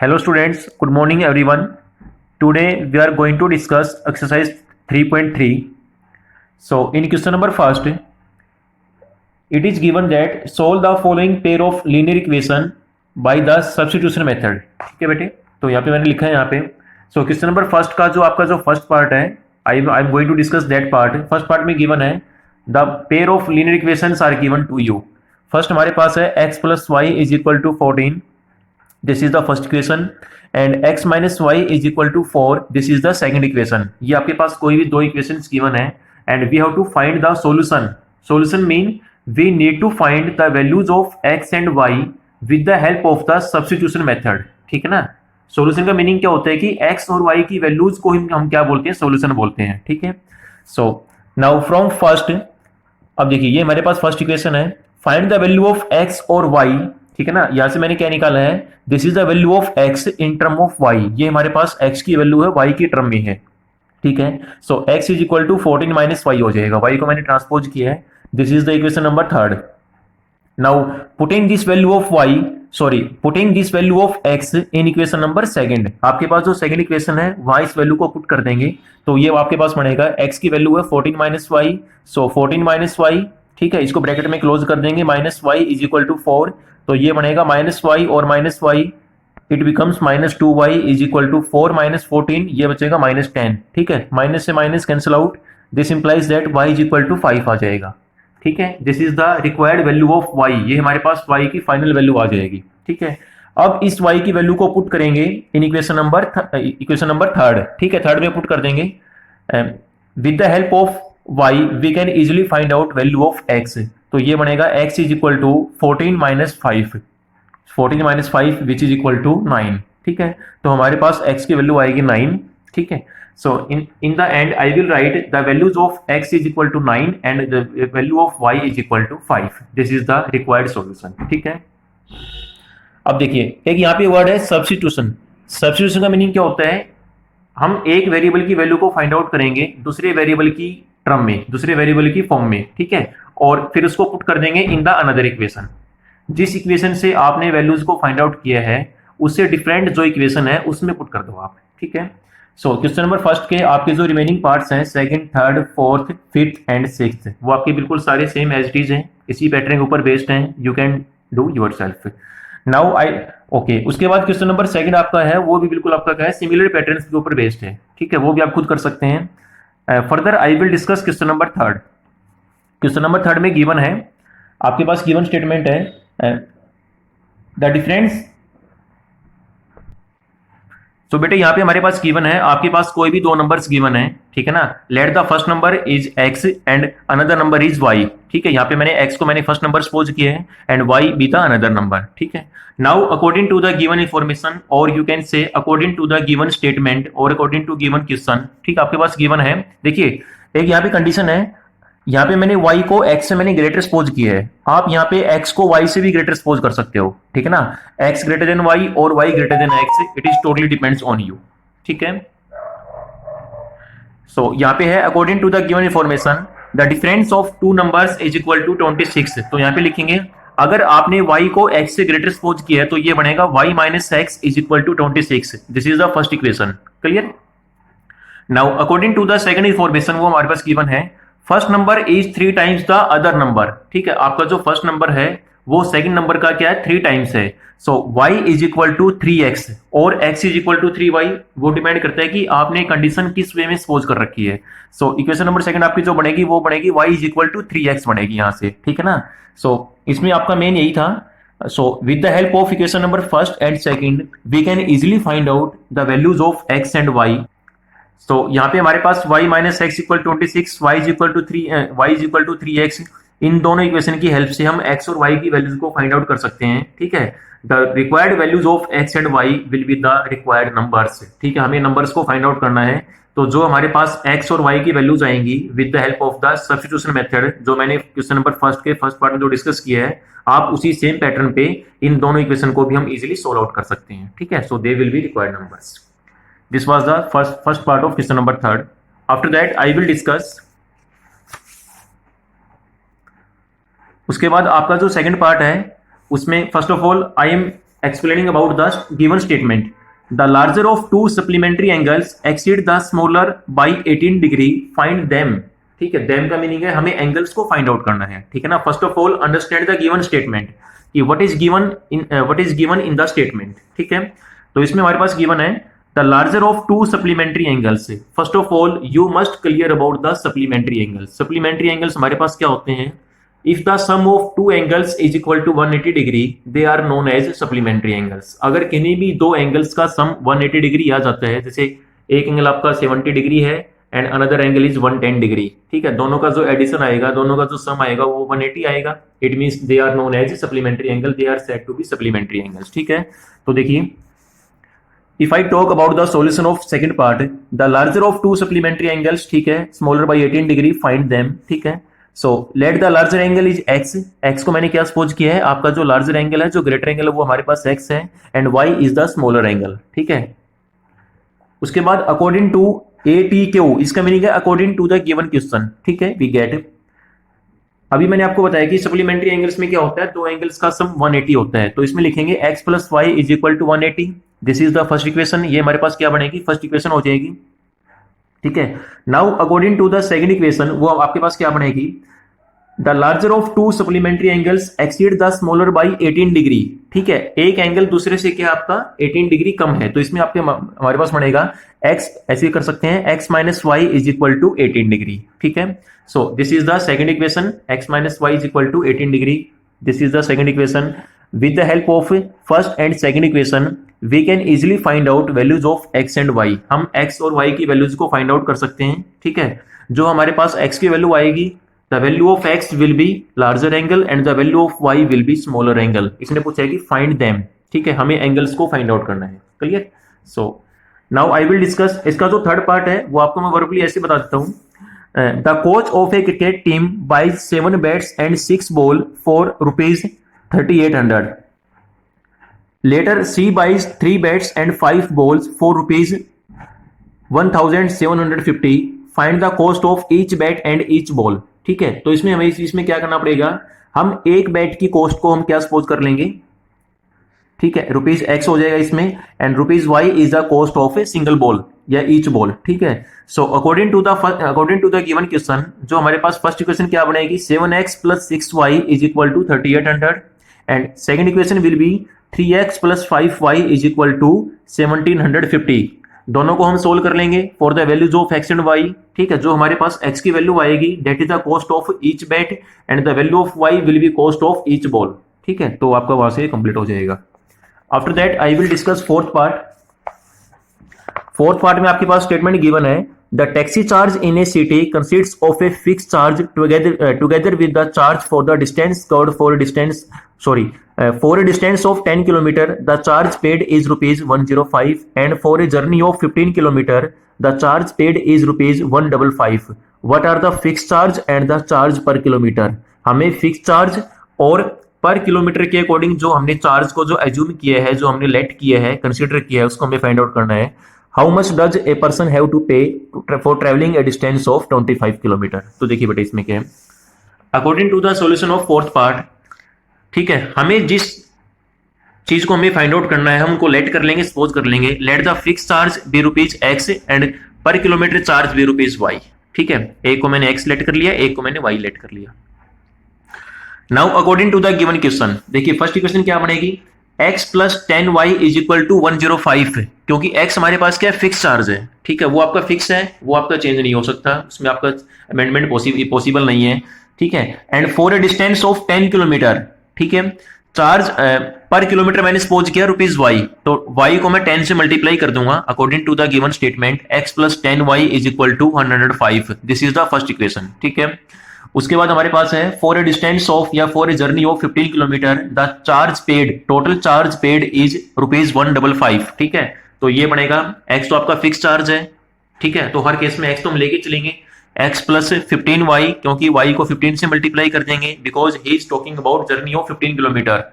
Hello students, good morning everyone. Today we are going to discuss exercise 3.3. So in question number first, it is given that solve the following pair of linear equation by the substitution method. ठीक है बेटे, तो यहाँ पे मैंने लिखा है यहाँ पे. So क्वेश्चन नंबर फर्स्ट का जो आपका जो फर्स्ट पार्ट है, I am going to discuss that part. First part में गिवन है the pair of linear equations are given to you. First हमारे पास है x plus Y is equal to 14. This is the first equation and x minus Y is equal to 4. This is the second equation. ये आपके पास कोई भी दो equations given है and we have to find the solution. Solution mean we need to find the values of x and y with the help of the substitution method. ठीक है ना. सॉल्यूशन का मीनिंग क्या होता है कि x और y की वैल्यूज को हम क्या बोलते हैं, सॉल्यूशन बोलते हैं. ठीक है. सो नाउ फ्रॉम फर्स्ट, अब देखिए ये हमारे पास फर्स्ट इक्वेशन है. Find the value of x और y. ठीक है ना. यहां से मैंने क्या निकाला है, this is the value of x in term of y. ये हमारे पास x की वैल्यू है, y की टर्म में है. ठीक है. So x is equal to 14 minus y हो जाएगा. y को मैंने ट्रांसपोज किया है. This is the equation number third. Now putting this value of y, putting this value of x in equation number second. आपके पास जो सेकंड इक्वेशन है वहां इस वैल्यू को पुट कर देंगे तो ये आपके पास बनेगा x की वैल्यू है 14 minus Y. So 14 minus Y, ठीक है, इसको ब्रैकेट में क्लोज कर देंगे. Minus Y is equal to 4. तो ये बनेगा माइनस वाई और minus Y, it becomes minus 2y is equal to 4 minus 14. ये बचेगा माइनस 10. ठीक है. माइनस से minus cancel out. This implies that y is equal to 5 आ जाएगा. ठीक है. This is the required value of y. ये हमारे पास y की फाइनल वैल्यू आ जाएगी. ठीक है. अब इस y की वैल्यू को पुट करेंगे इन इक्वेशन नंबर थर्ड. ठीक है. थर्ड में पुट कर देंगे. With the help of y we can easily find out value of x. तो ये बनेगा x is equal to 14 minus 5. 14 minus 5 which is equal to 9. ठीक है. तो हमारे पास x की वैल्यू आएगी 9. ठीक है. So in the end I will write the values of x is equal to 9 and the value of y is equal to 5. This is the required solution. ठीक है. अब देखिए एक यहाँ पे वर्ड है सब्स्टिट्यूशन. सब्स्टिट्यूशन का मीनिंग क्या होता है, हम एक वेरिएबल की वैल्यू को फाइंड आउट करेंगे दूसरे वेरिएबल की टर्म में, दूसरे वेरिएबल की फॉर्म में. ठीक है. और फिर उसको पुट कर देंगे इन द अनदर इक्वेशन. जिस इक्वेशन से आपने वैल्यूज को फाइंड आउट किया है उससे डिफरेंट जो इक्वेशन है उसमें पुट कर दो आप. ठीक है. सो क्वेश्चन नंबर फर्स्ट के आपके जो रिमेनिंग पार्ट्स हैं, second, third, fourth, fifth and sixth, वो आपके बिल्कुल सारे सेम एज इट इज हैं, इसी पैटर्न के ऊपर बेस्ड हैं. You can do yourself. Now okay. उसके बाद क्वेश्चन नंबर सेकंड आपका है, वो भी बिल्कुल आपका क्या है, सिमिलर पैटर्न्स के ऊपर बेस्ड है. ठीक है. वो भी आप खुद कर सकते हैं. Further I will discuss question number third. Question number third में गिवन है, आपके पास गिवन स्टेटमेंट है द डिफरेंस. तो बेटे यहाँ पे हमारे पास गिवन है, आपके पास कोई भी दो नंबर्स गिवन है. ठीक है ना. Let the first number is x and another number is y. ठीक है. यहाँ पे मैंने x को मैंने फर्स्ट नंबर सपोज किया है and y be the another number. ठीक है. Now according to the given information और you can say according to the given statement और अकॉर्डिंग टू गिवन क्वेश्चन. ठीक. आपके पास गिवन है. देखिए एक यहाँ पे कंडीशन है, यहाँ पे मैंने y को x से मैंने ग्रेटर सपोज किया है. आप यहाँ पे x को y से भी ग्रेटर सपोज कर सकते हो. ठीक है ना. x ग्रेटर देन y और y greater than x, it is totally depends on you. ठीक है. सो यहाँ पे है according to the given information the difference of two numbers is equal to 26. तो यहाँ पे लिखेंगे अगर आपने y को x से ग्रेटर सपोज किया है तो ये बनेगा y minus x is equal to 26. This is the first equation. Clear. Now according to the second information, वो हमारे पास गिवन है first number is 3 times the other number. ठीक है. आपका जो फर्स्ट नंबर है वो सेकंड नंबर का क्या है, 3 टाइम्स है. So y is equal to 3x और x is equal to 3y. वो डिपेंड करता है कि आपने कंडीशन किस वे में सपोज कर रखी है. सो इक्वेशन नंबर सेकंड आपकी जो बनेगी वो बनेगी y is equal to 3x बनेगी यहां से. ठीक है ना. सो इसमें आपका मेन यही था. So with the help of equation number first and second we can easily find out the values of x and y. तो यहाँ पे हमारे पास y minus X equal 26, y is equal to 3x. इन दोनों equation की help से हम x और y की वैल्यूज को फाइंड आउट कर सकते हैं. ठीक है. The required values of x and y will be the required numbers. ठीक है. हमें नंबर्स को फाइंड आउट करना है. तो जो हमारे पास x और y की वैल्यूज आएंगी with the help of the substitution method, जो मैंने क्वेश्चन नंबर फर्स्ट के फर्स्ट पार्ट में जो डिस्कस किया है, आप उसी सेम पैटर्न पे इन दोनों इक्वेशन को भी हम इजिली सोल्व आउट कर सकते हैं. ठीक है. So they will be required numbers. This was the first part of question number third. After that, I will discuss. उसके बाद आपका जो सेकंड पार्ट है उसमें first of all I am explaining about the given statement. The larger of two supplementary angles exceed the smaller by 18 degree. Find them. ठीक है, them का meaning है हमें एंगल्स को फाइंड आउट करना है. ठीक है ना. First of all understand the given statement कि what is given in the statement. ठीक है, तो इसमें हमारे पास गिवन है the larger of two supplementary angles. First of all you must clear about the supplementary angles. Supplementary angles हमारे पास क्या होते हैं? If the sum of two angles is equal to 180 degree, they are known as supplementary angles. अगर किन्हीं भी दो angles का सम 180 डिग्री आ जाता है, जैसे एक एंगल आपका 70 डिग्री है and another angle is 110 degree. ठीक है, दोनों का जो एडिशन आएगा, दोनों का जो सम आएगा वो 180 आएगा. It means they are known as supplementary angle, they are said to be supplementary angles. ठीक है, तो देखिए if I talk about the solution of second part, the larger of two supplementary angles, ठीक है, smaller by 18 degree, find them. ठीक है, so let the larger angle is x. X को मैंने क्या सपोज किया है? आपका जो लार्जर एंगल है, जो ग्रेटर एंगल है, वो हमारे पास एक्स है and Y is the smaller angle. ठीक है, उसके बाद according to A T Q, इसका मीनिंग है according to the given question. ठीक है, वी गेट. अभी मैंने आपको बताया कि सप्लीमेंट्री एंगल्स में क्या होता है, दो एंगल्स का सम 180 होता है. तो इसमें लिखेंगे X plus Y is equal to 180. This is the first equation. ये हमारे पास क्या बनेगी? फर्स्ट इक्वेशन हो जाएगी. ठीक है, now according to the second equation, वो आपके पास क्या बनेगी? The larger of two supplementary angles exceed the smaller by 18 degree. ठीक है, एक एंगल दूसरे से क्या आपका 18 डिग्री कम है, तो इसमें आपके हमारे पास बनेगा एक्स, ऐसे कर सकते हैं x minus Y is equal to 18 degree. ठीक है, so this is the second equation, x minus Y is equal to 18 degree. This is the second equation. With the help of first and second equation we can easily find out values of x and y. हम x और y की values को find out कर सकते हैं. ठीक है, जो हमारे पास एक्स की वैल्यू आएगी, the value of x will be larger angle and the value of y will be smaller angle. इसने पूछा है कि फाइंड देम. ठीक है, हमें एंगल्स को फाइंड आउट करना है. Clear? So now I will discuss. इसका जो थर्ड पार्ट है वो आपको मैं वर्बली ऐसे बता देता हूँ. The coach of a cricket team buys 7 bats and 6 ball for ₹3800. Later she buys 3 bats and 5 balls for ₹1750. Find the cost of each bat and each ball. ठीक है, तो इसमें हमें इसमें क्या करना पड़ेगा? हम एक बैट की कॉस्ट को हम क्या सपोज कर लेंगे? ठीक है, ₹x हो जाएगा इसमें and ₹y is the cost of a single ball या ईच बॉल. ठीक है, so according to the given question, जो हमारे पास फर्स्ट इक्वेशन क्या बनेगी? 7x plus 6y is equal to 3800 and second equation will be 3x plus 5y is equal to 1750. दोनों को हम सोल्व कर लेंगे for the values of x and y. ठीक है, जो हमारे पास एक्स की वैल्यू आएगी that is the cost of each bat and the value of y will be cost of each ball. ठीक है, तो आपका वहां से कंप्लीट हो जाएगा. After that I will discuss fourth part. Fourth part में आपके पास स्टेटमेंट गिवन है the taxi charge in a city consists of a fix charge together with the charge for the distance covered for a distance of 10 km, the charge paid is ₹105 and for a journey of 15 km, the charge paid is ₹155. What are the fixed charge and the charge per kilometer? हमें fix charge और पर kilometre के according जो हमने charge को जो assume किया है, जो हमने लेट किया है, कंसीडर किया है, उसको हमें फाइंड आउट करना है. How much does a person have to pay for travelling a distance of 25 kilometre. तो देखिए बेटा इसमें क्या है, according to the solution of fourth part. ठीक है, हमें जिस चीज को हमें फाइंड आउट करना है हम उनको लेट कर लेंगे, सपोज कर लेंगे let the fix charge be ₹x and per kilometre charge be ₹y. ठीक है, एक को मैंने x लेट कर लिया, एक को मैंने y लेट कर लिया. Now according to the given question, देखिए फर्स्ट इक्वेशन क्या बनेगी? x plus 10y is equal to 105, क्योंकि x हमारे पास क्या है? फिक्स चार्ज है. ठीक है, वो आपका फिक्स है, वो आपका चेंज नहीं हो सकता, उसमें आपका अमेंडमेंट पॉसिबल नहीं है. ठीक है, and for a distance of 10 kilometre. ठीक है, चार्ज पर किलोमीटर मैंने सपोज किया ₹y, तो y को मैं 10 से मल्टीप्लाई कर दूंगा according to the given statement. x plus 10y is equal to 105. This is the first equation. ठीक है, उसके बाद हमारे पास है फॉर ए डिस्टेंस ऑफ या for a journey of 15 kilometre the charge paid, total charge paid is ₹155. ठीक है, तो ये बनेगा x तो आपका फिक्स चार्ज है. ठीक है, तो हर केस में x तो हम लेके चलेंगे, x प्लस 15y, क्योंकि y को 15 से मल्टीप्लाई कर देंगे because he is talking about journey of 15 kilometre.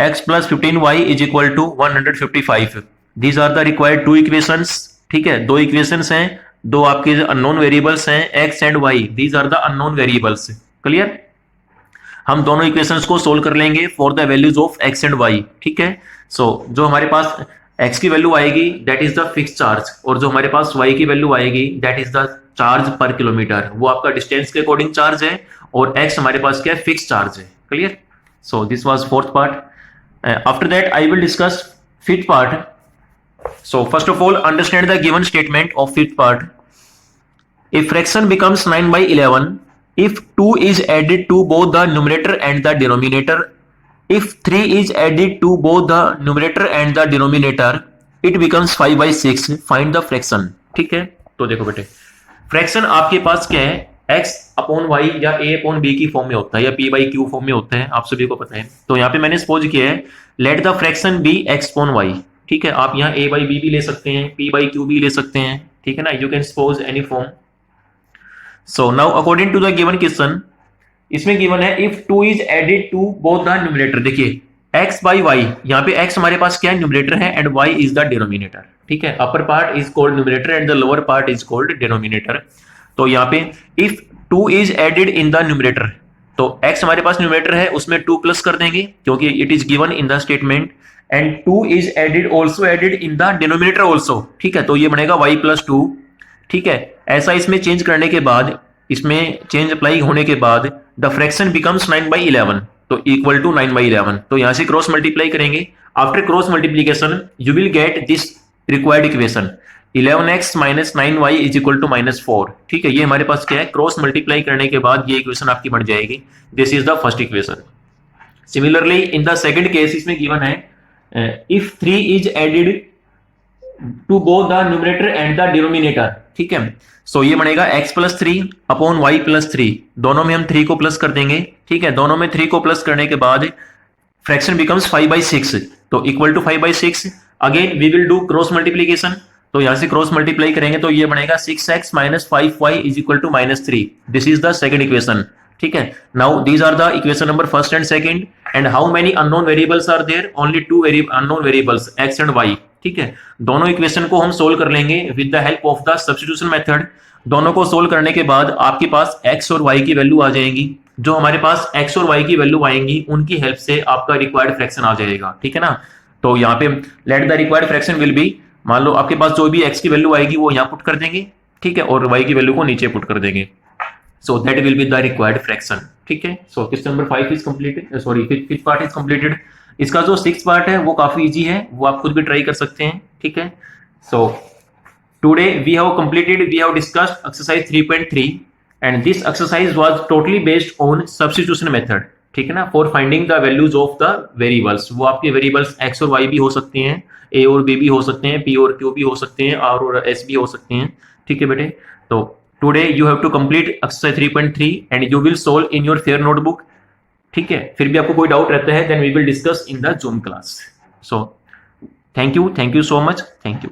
x plus 15y is equal to 155. These are the required two equations. ठीक है, दो इक्वेशंस हैं, दो आपके अननोन वेरिएबल्स हैं x and y. These are the unknown variables. Clear? हम दोनों equations को सोल्व कर लेंगे for the values of x and y, ठीक है। सो जो हमारे पास एक्स की वैल्यू आएगी that is the fix charge, और जो हमारे पास वाई की वैल्यू आएगी दैट इज द चार्ज पर किलोमीटर, वो आपका डिस्टेंस के अकॉर्डिंग चार्ज है, और एक्स हमारे पास क्या है, फिक्स चार्ज है। Clear. So this was fourth part. After that I will discuss fifth part. So first of all, understand the given statement of fifth part. If fraction becomes 9 by 11, if 2 is added to both the numerator and the denominator, if 3 is added to both the numerator and the denominator, it becomes 5 by 6. Find the fraction. ठीक है, तो देखो बेटे, fraction आपके पास क्या है, x upon y या a अपॉन b की फॉर्म में होता है, या p बाई q फॉर्म में होता है, आप सभी को पता है। तो यहाँ पे मैंने सपोज किया है let the fraction be x upon y, ठीक है। आप यहाँ a बाई b भी ले सकते हैं, p बाई q भी ले सकते हैं, ठीक है ना, you can suppose any form. So now according to the given question, इसमें गिवन है if 2 is added to both the numerator, देखिए x बाई y, यहाँ पे x हमारे पास क्या है, न्यूमरेटर है, and y is the denominator, ठीक है। Upper part is called numerator and the lower part is called denominator. तो यहाँ पे if 2 is added in the numerator, तो x हमारे पास न्यूमरेटर है, उसमें 2 प्लस कर देंगे क्योंकि it is given in the statement, and 2 is added also added in the denominator also, ठीक है। तो ये बनेगा y प्लस 2, ठीक है। ऐसा इसमें चेंज करने के बाद, इसमें चेंज अप्लाई होने के बाद द फ्रैक्शन बिकम्स 9 बाई 11, तो इक्वल टू 9 बाई 11। तो यहां से क्रॉस मल्टीप्लाई करेंगे, after cross multiplication you will get this required equation 11x minus 9y is equal to -4, ठीक है। ये हमारे पास क्या है, क्रॉस मल्टीप्लाई करने के बाद ये इक्वेशन आपकी बन जाएगी। This is the first equation. Similarly in the second case, इसमें गिवन है if 3 is added to both the numerator and the denominator, ठीक है। सो ये बनेगा x plus 3 upon y plus 3, दोनों में हम 3 को प्लस कर देंगे, ठीक है। दोनों में 3 को प्लस करने के बाद फ्रैक्शन बिकम्स 5 बाई 6, तो equal to 5 by 6। Again we will do cross multiplication, तो यहां से क्रॉस मल्टीप्लाई करेंगे तो ये बनेगा 6x minus 5y is equal to -3। This is the second equation, ठीक है। Now these are the equation number first and second, and how many unknown variables are there, only 2 unknown variables x and y, ठीक है। दोनों equation को हम solve कर लेंगे with the help of the substitution method. दोनों को solve करने के बाद आपके पास x और y की वैल्यू आ जाएंगी, जो हमारे पास x और y की वैल्यू आएंगी उनकी हेल्प से आपका रिक्वायर्ड फ्रैक्शन आ जाएगा, ठीक है ना। तो यहाँ पे let the required fraction will be, मान लो आपके पास जो भी x की वैल्यू आएगी वो यहाँ पुट कर देंगे, ठीक है, और y की वैल्यू को नीचे पुट कर देंगे। So that will be the required fraction, ठीक है। So question number 5 is completed, sorry fifth part is completed. इसका जो 6th पार्ट है वो काफी इजी है, वो आप खुद भी ट्राई कर सकते हैं, ठीक है। So today we have discussed exercise 3.3 and this exercise was totally based on substitution method, ठीक है ना, for finding the values of the variables. वो आपके वेरिएबल्स x और y भी हो सकते हैं, a और b भी हो सकते हैं, p और q भी हो सकते हैं, r और s भी हो सकते हैं, ठीक है बेटे। तो today you have to complete exercise 3.3 and you will solve in your fair notebook, ठीक है। फिर भी आपको कोई डाउट रहता है then we will discuss in the Zoom class. So thank you so much, thank you.